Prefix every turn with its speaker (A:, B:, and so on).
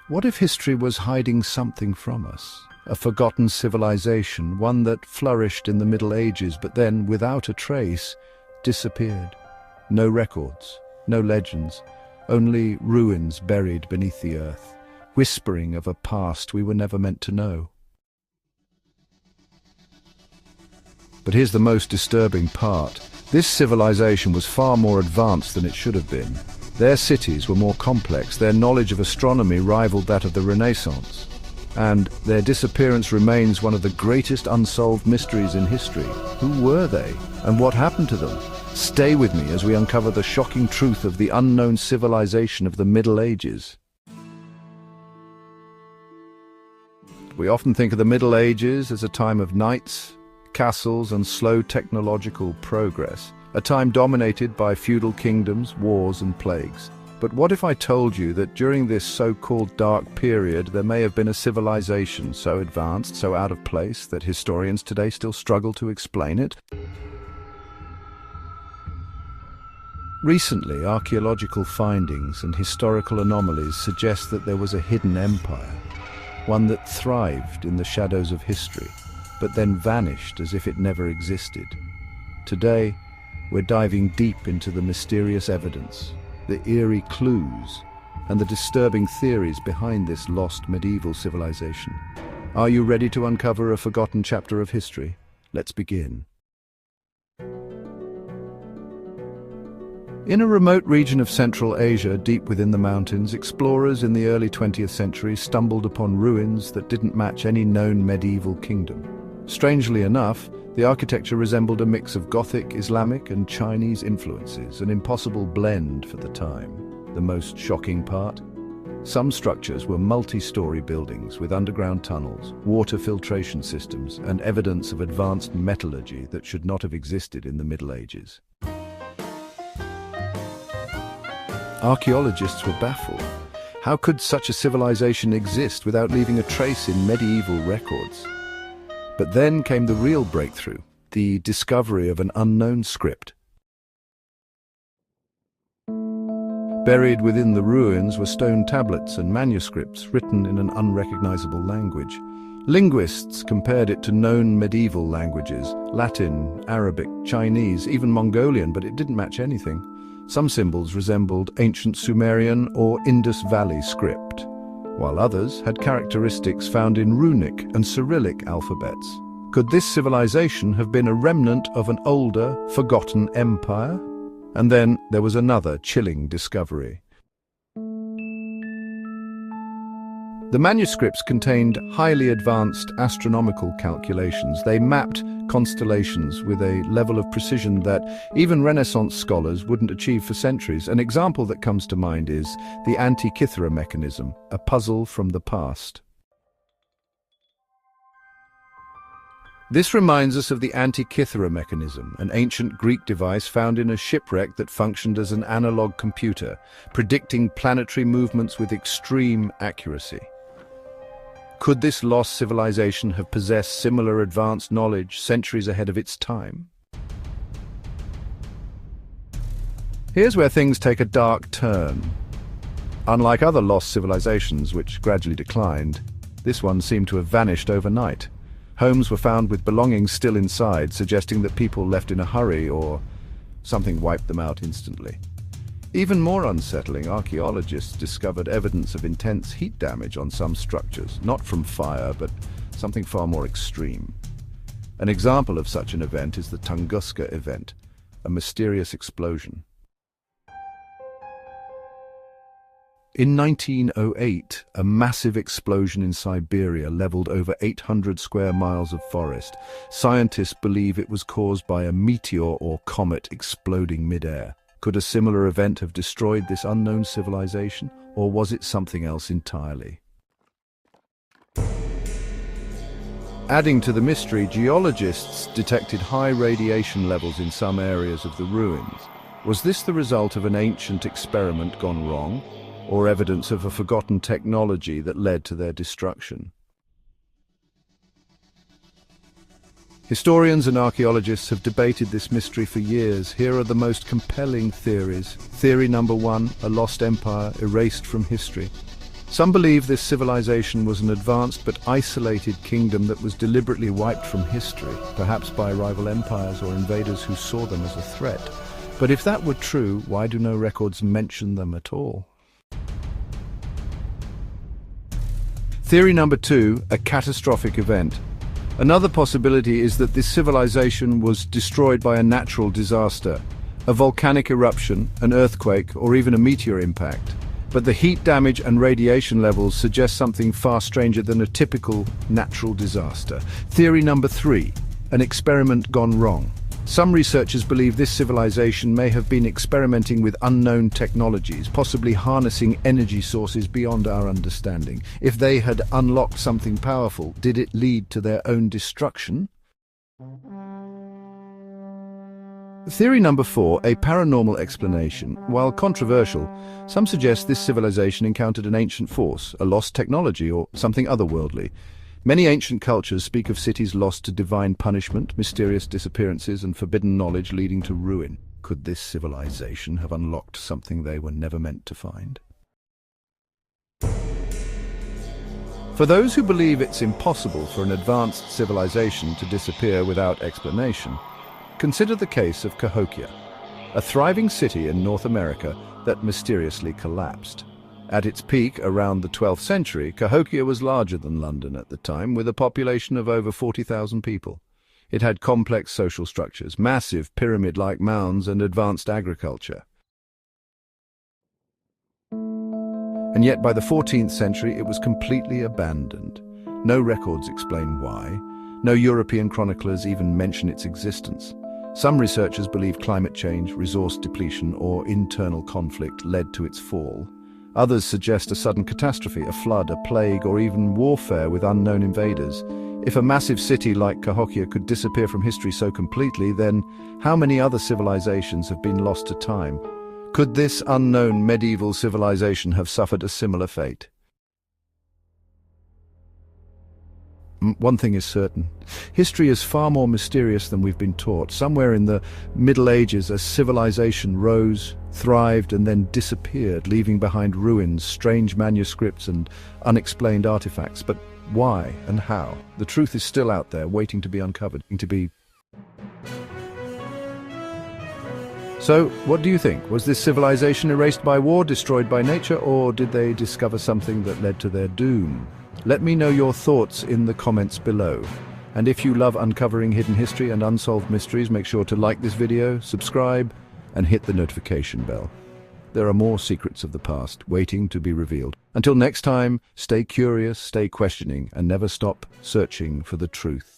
A: What if history was hiding something from us? A forgotten civilization, one that flourished in the Middle Ages but then, without a trace, disappeared. No records, no legends, only ruins buried beneath the earth, whispering of a past we were never meant to know. But here's the most disturbing part. This civilization was far more advanced than it should have been. Their cities were more complex, their knowledge of astronomy rivaled that of the Renaissance. And their disappearance remains one of the greatest unsolved mysteries in history. Who were they? And what happened to them? Stay with me as we uncover the shocking truth of the unknown civilization of the Middle Ages. We often think of the Middle Ages as a time of knights, castles, and slow technological progress, a time dominated by feudal kingdoms, wars, and plagues. But what if I told you that during this so-called dark period there may have been a civilization so advanced, so out of place, that historians today still struggle to explain it? Recently, archaeological findings and historical anomalies suggest that there was a hidden empire, one that thrived in the shadows of history, but then vanished as if it never existed. Today, we're diving deep into the mysterious evidence, the eerie clues, and the disturbing theories behind this lost medieval civilization. Are you ready to uncover a forgotten chapter of history? Let's begin. In a remote region of Central Asia, deep within the mountains, explorers in the early 20th century stumbled upon ruins that didn't match any known medieval kingdom. Strangely enough, the architecture resembled a mix of Gothic, Islamic, and Chinese influences, an impossible blend for the time. The most shocking part? Some structures were multi-story buildings with underground tunnels, water filtration systems, and evidence of advanced metallurgy that should not have existed in the Middle Ages. Archaeologists were baffled. How could such a civilization exist without leaving a trace in medieval records? But then came the real breakthrough, the discovery of an unknown script. Buried within the ruins were stone tablets and manuscripts written in an unrecognizable language. Linguists compared it to known medieval languages, Latin, Arabic, Chinese, even Mongolian, but it didn't match anything. Some symbols resembled ancient Sumerian or Indus Valley script, while others had characteristics found in runic and Cyrillic alphabets. Could this civilization have been a remnant of an older, forgotten empire? And then there was another chilling discovery. The manuscripts contained highly advanced astronomical calculations. They mapped constellations with a level of precision that even Renaissance scholars wouldn't achieve for centuries. An example that comes to mind is the Antikythera mechanism, a puzzle from the past. This reminds us of the Antikythera mechanism, an ancient Greek device found in a shipwreck that functioned as an analog computer, predicting planetary movements with extreme accuracy. Could this lost civilization have possessed similar advanced knowledge centuries ahead of its time? Here's where things take a dark turn. Unlike other lost civilizations which gradually declined, this one seemed to have vanished overnight. Homes were found with belongings still inside, suggesting that people left in a hurry or something wiped them out instantly. Even more unsettling, archaeologists discovered evidence of intense heat damage on some structures, not from fire, but something far more extreme. An example of such an event is the Tunguska event, a mysterious explosion. In 1908, a massive explosion in Siberia leveled over 800 square miles of forest. Scientists believe it was caused by a meteor or comet exploding mid-air. Could a similar event have destroyed this unknown civilization, or was it something else entirely? Adding to the mystery, geologists detected high radiation levels in some areas of the ruins. Was this the result of an ancient experiment gone wrong, or evidence of a forgotten technology that led to their destruction? Historians and archaeologists have debated this mystery for years. Here are the most compelling theories. Theory number one, a lost empire erased from history. Some believe this civilization was an advanced but isolated kingdom that was deliberately wiped from history, perhaps by rival empires or invaders who saw them as a threat. But if that were true, why do no records mention them at all? Theory number 2, a catastrophic event. Another possibility is that this civilization was destroyed by a natural disaster, a volcanic eruption, an earthquake, or even a meteor impact. But the heat damage and radiation levels suggest something far stranger than a typical natural disaster. Theory number 3, an experiment gone wrong. Some researchers believe this civilization may have been experimenting with unknown technologies, possibly harnessing energy sources beyond our understanding. If they had unlocked something powerful, did it lead to their own destruction? Theory number 4, a paranormal explanation. While controversial, some suggest this civilization encountered an ancient force, a lost technology, or something otherworldly. Many ancient cultures speak of cities lost to divine punishment, mysterious disappearances, and forbidden knowledge leading to ruin. Could this civilization have unlocked something they were never meant to find? For those who believe it's impossible for an advanced civilization to disappear without explanation, consider the case of Cahokia, a thriving city in North America that mysteriously collapsed. At its peak, around the 12th century, Cahokia was larger than London at the time, with a population of over 40,000 people. It had complex social structures, massive pyramid-like mounds, and advanced agriculture. And yet by the 14th century, it was completely abandoned. No records explain why. No European chroniclers even mention its existence. Some researchers believe climate change, resource depletion, or internal conflict led to its fall. Others suggest a sudden catastrophe, a flood, a plague, or even warfare with unknown invaders. If a massive city like Cahokia could disappear from history so completely, then how many other civilizations have been lost to time? Could this unknown medieval civilization have suffered a similar fate? One thing is certain. History is far more mysterious than we've been taught. Somewhere in the Middle Ages, a civilization rose, thrived, and then disappeared, leaving behind ruins, strange manuscripts, and unexplained artifacts. But why and how? The truth is still out there, waiting to be uncovered, So, what do you think? Was this civilization erased by war, destroyed by nature, or did they discover something that led to their doom? Let me know your thoughts in the comments below. And if you love uncovering hidden history and unsolved mysteries, make sure to like this video, subscribe, and hit the notification bell. There are more secrets of the past waiting to be revealed. Until next time, stay curious, stay questioning, and never stop searching for the truth.